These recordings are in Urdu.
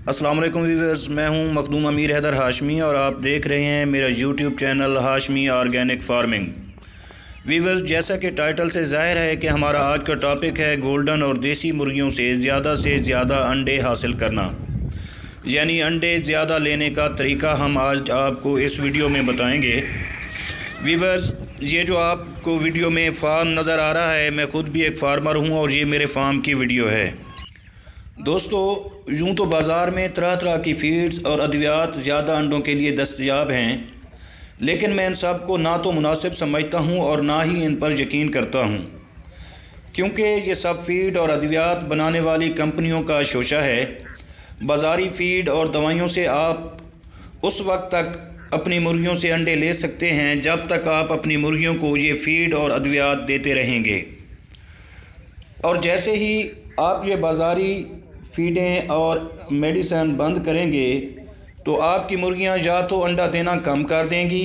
السلام علیکم ویورز، میں ہوں مخدوم امیر حیدر ہاشمی اور آپ دیکھ رہے ہیں میرا YouTube channel Hashmi organic farming. Viewers, جیسا کہ ٹائٹل سے ظاہر ہے کہ ہمارا آج کا ٹاپک ہے گولڈن اور دیسی مرغیوں سے زیادہ انڈے حاصل کرنا، یعنی انڈے زیادہ لینے کا طریقہ ہم آج آپ کو اس ویڈیو میں بتائیں گے۔ ویورز، یہ جو آپ کو ویڈیو میں فارم نظر آ رہا ہے، میں خود بھی ایک فارمر ہوں اور یہ میرے فارم کی ویڈیو ہے۔ دوستو، یوں تو بازار میں طرح طرح کی فیڈز اور ادویات زیادہ انڈوں کے لیے دستیاب ہیں، لیکن میں ان سب کو نہ تو مناسب سمجھتا ہوں اور نہ ہی ان پر یقین کرتا ہوں، کیونکہ یہ سب فیڈ اور ادویات بنانے والی کمپنیوں کا شوشہ ہے۔ بازاری فیڈ اور دوائیوں سے آپ اس وقت تک اپنی مرغیوں سے انڈے لے سکتے ہیں جب تک آپ اپنی مرغیوں کو یہ فیڈ اور ادویات دیتے رہیں گے، اور جیسے ہی آپ یہ بازاری فیڈیں اور میڈیسن بند کریں گے تو آپ کی مرغیاں یا تو انڈا دینا کم کر دیں گی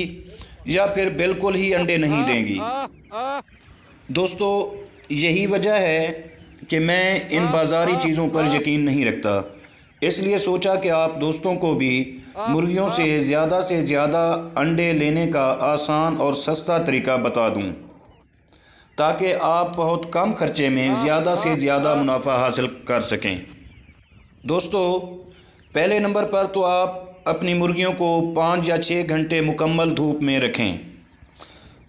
یا پھر بالکل ہی انڈے نہیں دیں گی۔ دوستو، یہی وجہ ہے کہ میں ان بازاری چیزوں پر یقین نہیں رکھتا، اس لیے سوچا کہ آپ دوستوں کو بھی مرغیوں سے زیادہ انڈے لینے کا آسان اور سستا طریقہ بتا دوں، تاکہ آپ بہت کم خرچے میں زیادہ سے زیادہ منافع حاصل کر سکیں۔ دوستو، پہلے نمبر پر تو آپ اپنی مرغیوں کو 5 یا 6 گھنٹے مکمل دھوپ میں رکھیں،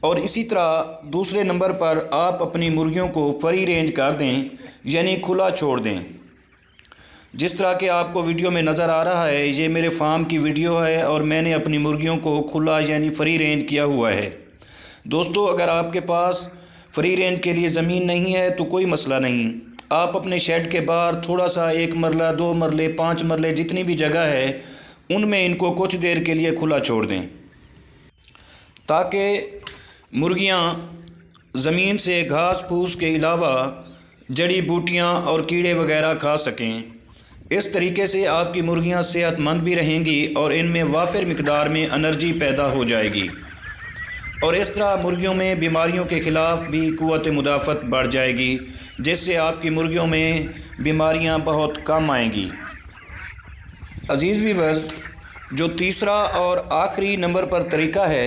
اور اسی طرح دوسرے نمبر پر آپ اپنی مرغیوں کو فری رینج کر دیں، یعنی کھلا چھوڑ دیں۔ جس طرح کہ آپ کو ویڈیو میں نظر آ رہا ہے، یہ میرے فارم کی ویڈیو ہے اور میں نے اپنی مرغیوں کو کھلا یعنی فری رینج کیا ہوا ہے۔ دوستو، اگر آپ کے پاس فری رینج کے لیے زمین نہیں ہے تو کوئی مسئلہ نہیں، آپ اپنے شیڈ کے باہر تھوڑا سا 1 مرلہ 2 مرلے 5 مرلے جتنی بھی جگہ ہے ان میں ان کو کچھ دیر کے لیے کھلا چھوڑ دیں، تاکہ مرغیاں زمین سے گھاس پھوس کے علاوہ جڑی بوٹیاں اور کیڑے وغیرہ کھا سکیں۔ اس طریقے سے آپ کی مرغیاں صحت مند بھی رہیں گی اور ان میں وافر مقدار میں انرجی پیدا ہو جائے گی، اور اس طرح مرغیوں میں بیماریوں کے خلاف بھی قوت مدافعت بڑھ جائے گی، جس سے آپ کی مرغیوں میں بیماریاں بہت کم آئیں گی۔ عزیز ویورز، جو تیسرا اور آخری نمبر پر طریقہ ہے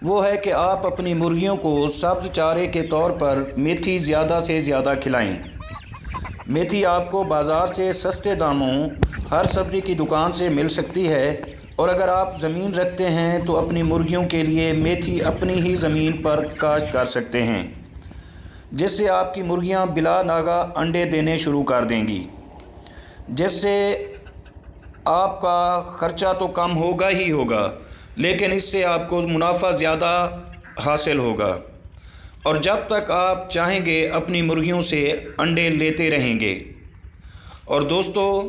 وہ ہے کہ آپ اپنی مرغیوں کو سبز چارے کے طور پر میتھی زیادہ سے زیادہ کھلائیں۔ میتھی آپ کو بازار سے سستے داموں ہر سبزی کی دکان سے مل سکتی ہے، اور اگر آپ زمین رکھتے ہیں تو اپنی مرغیوں کے لیے میتھی اپنی ہی زمین پر کاشت کر سکتے ہیں، جس سے آپ کی مرغیاں بلا ناغہ انڈے دینے شروع کر دیں گی، جس سے آپ کا خرچہ تو کم ہوگا ہی ہوگا، لیکن اس سے آپ کو منافع زیادہ حاصل ہوگا، اور جب تک آپ چاہیں گے اپنی مرغیوں سے انڈے لیتے رہیں گے۔ اور دوستو،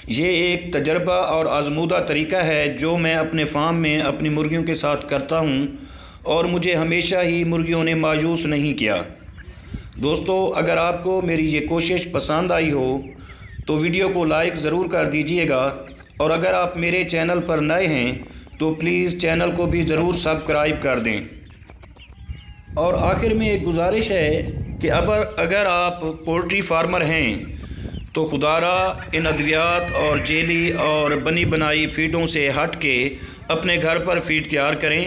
یہ ایک تجربہ اور آزمودہ طریقہ ہے جو میں اپنے فارم میں اپنی مرغیوں کے ساتھ کرتا ہوں، اور مجھے ہمیشہ ہی مرغیوں نے مایوس نہیں کیا۔ دوستو، اگر آپ کو میری یہ کوشش پسند آئی ہو تو ویڈیو کو لائک ضرور کر دیجئے گا، اور اگر آپ میرے چینل پر نئے ہیں تو پلیز چینل کو بھی ضرور سبسکرائب کر دیں۔ اور آخر میں ایک گزارش ہے کہ اگر آپ پولٹری فارمر ہیں تو خدارا ان ادویات اور جیلی اور بنی بنائی فیڈوں سے ہٹ کے اپنے گھر پر فیڈ تیار کریں،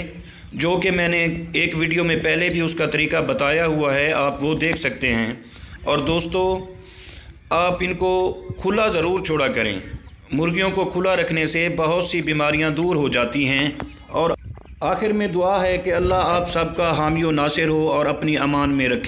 جو کہ میں نے ایک ویڈیو میں پہلے بھی اس کا طریقہ بتایا ہوا ہے، آپ وہ دیکھ سکتے ہیں۔ اور دوستو، آپ ان کو کھلا ضرور چھوڑا کریں، مرغیوں کو کھلا رکھنے سے بہت سی بیماریاں دور ہو جاتی ہیں۔ اور آخر میں دعا ہے کہ اللہ آپ سب کا حامی و ناصر ہو اور اپنی امان میں رکھے۔